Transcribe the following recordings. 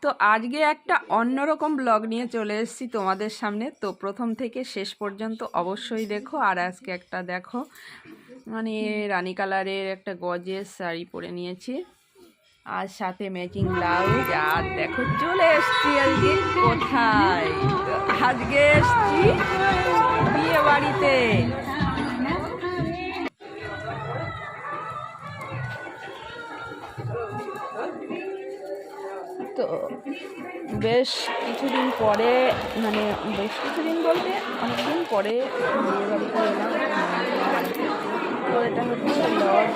তো আজকে একটা অন্যরকম ব্লগ নিয়ে চলে এসেছি তোমাদের সামনে। তো প্রথম থেকে শেষ পর্যন্ত অবশ্যই দেখো। আর আজকে একটা দেখো, মানে রানী কালারের একটা গজের শাড়ি পরে নিয়েছি, আর সাথে ম্যাচিং ব্লাউজ। আর দেখো চলে এসেছি আজকে কোথায়। তো আজকে এসেছি বিয়ে বাড়িতে। তো বেশ কিছুদিন পরে, মানে বেশ কিছুদিন বলতে অনেকদিন পরে বিয়ে বাড়িতে এলাম। তো এটা হচ্ছে লজ।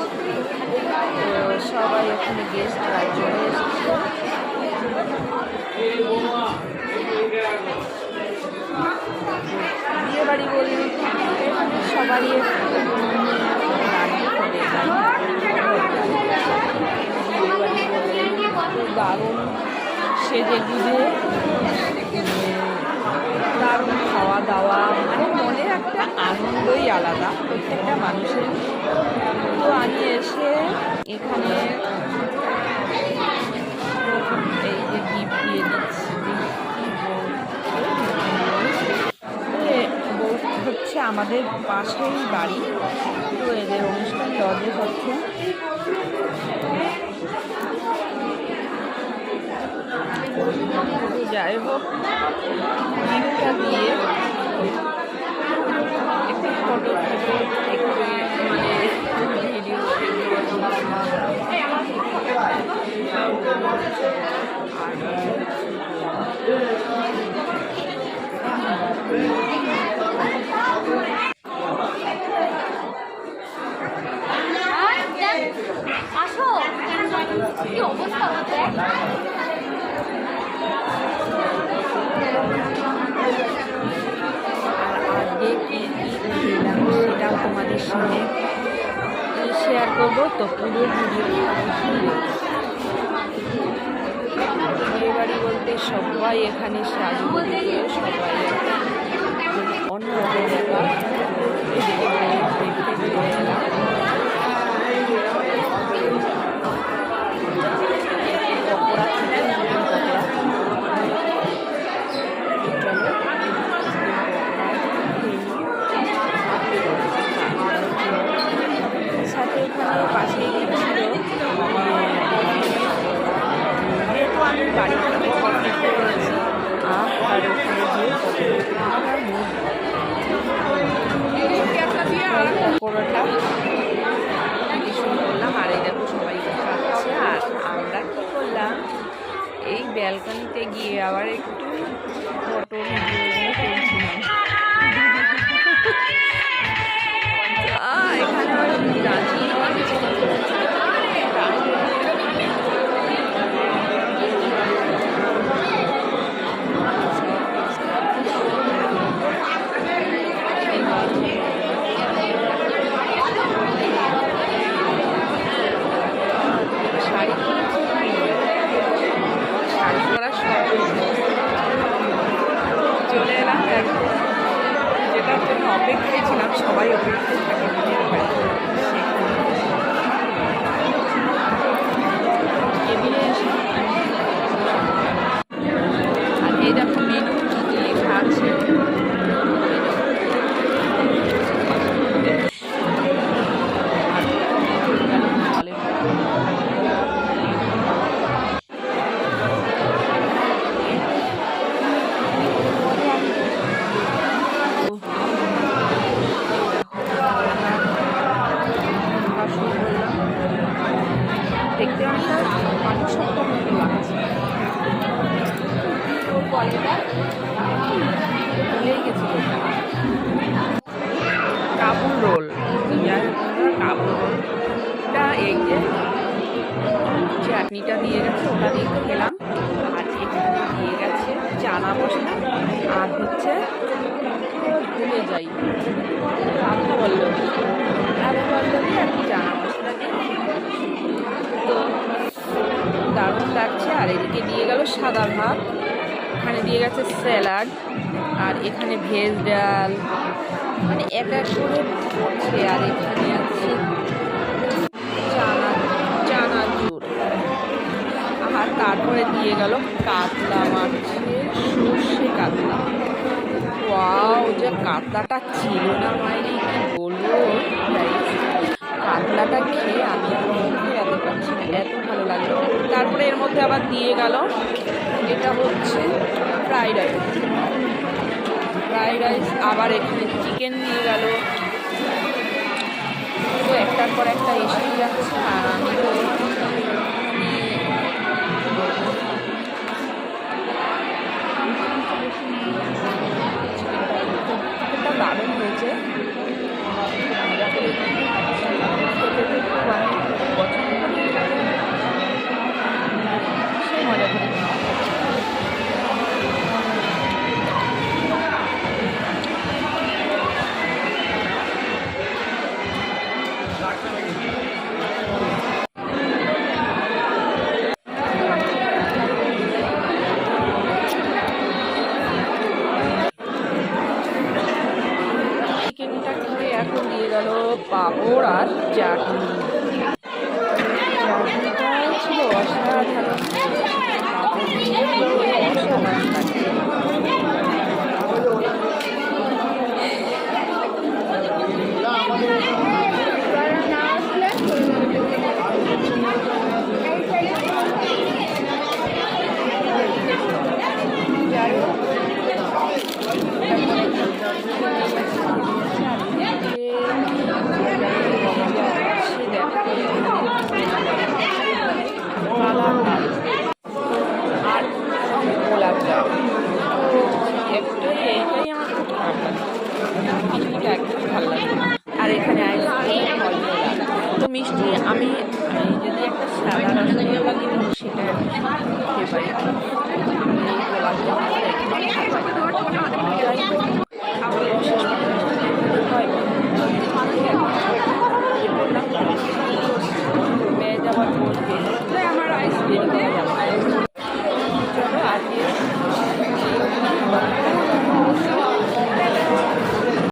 তো সবাই এখানে গেস্টরা চলে এসেছে। বিয়ে বাড়ি বললে এখানে সবারই দারুণ সেজে গুজে, দারুণ খাওয়া দাওয়া, মানে মনে একটা আনন্দই আলাদা প্রত্যেকটা মানুষের। তো আমি এসে এখানে এই যে গিফট দিয়ে দিচ্ছি, হচ্ছে আমাদের পাশেই বাড়ি। তো এদের অনুষ্ঠান লজে হচ্ছে। যাই হোক, গিফটটা দিয়ে একটু ফটো একটু মানে ভিডিও আসো, কি অবস্থা হচ্ছে? আজকে কি খেলাম সেটাও তোমাদের সঙ্গে শেয়ার করবো। তো পুরো ভিডিও বিয়ে বাড়ি বলতে সবাই এখানে সাজুগুজু করে, সবাই অন্যরকম ব্যাপার। সাথে এখানে পাশেই ছিল, যেহেতু আমি বাড়ি থেকে কফি করেছি আর ওখানে গিয়ে পরোটা শুরু করলাম। আর এই দেখো সবাই খাচ্ছে, আর আমরা কী করলাম, এই ব্যালকনিতে গিয়ে আবার একটু ফটো ভিডিও করছিলাম। এখানে চলে এলাম যেটার জন্য অপেক্ষায় ছিলাম, সবাই অপেক্ষায় থাকে বিয়ের বাড়িতে। টেবিলে এসে আর এই দেখো মেনু কি লেখা আছে। দেখতে অনেকটা মানুষ সত্তর মতো লাগছে। ভুলেই গেছিল কাবুল রোল। কাবুল রোলটা এই যে চাটনিটা দিয়ে গেছে, ওটা দিয়ে খেলাম। আর এখানে দিয়ে গেছে চানা মশলা, আর হচ্ছে ভুলে যাই রাধা পল্লবী আর কি চানা মশলা দিয়ে। তো দারুণ লাগছে। আর এদিকে দিয়ে গেল সাদা ভাত, এখানে দিয়ে গেছে স্যালাড, আর এখানে ভেজ ডাল, মানে এক এক করে পড়ছে। আর এখানে আছে চানাচুর, আর তারপরে দিয়ে গেল কাতলা মাছের সর্ষে কাতলা। ওয়াও, যে কাতলাটা ছিল না মাইরি, কি বলবো guys, কাতলাটা খেয়ে আমি আর মুখে রাখতে পারছি না, এত ভালো লাগলো। তারপরে এর মধ্যে আবার দিয়ে গেল, এটা হচ্ছে ফ্রাইড রাইস। ফ্রাইড রাইস, আবার এখানে চিকেন দিয়ে গেল। তো একটার পর একটা এসেই যাচ্ছে, আর আমি তো চিকেনটা দারুণ হয়েছে, মজা করে খেতে তো খুব আমি পছন্দ করি, সেই মজা করে। চিকেনটা খেয়ে এখন দিয়ে গেল পাঁপড় আর চাটনি।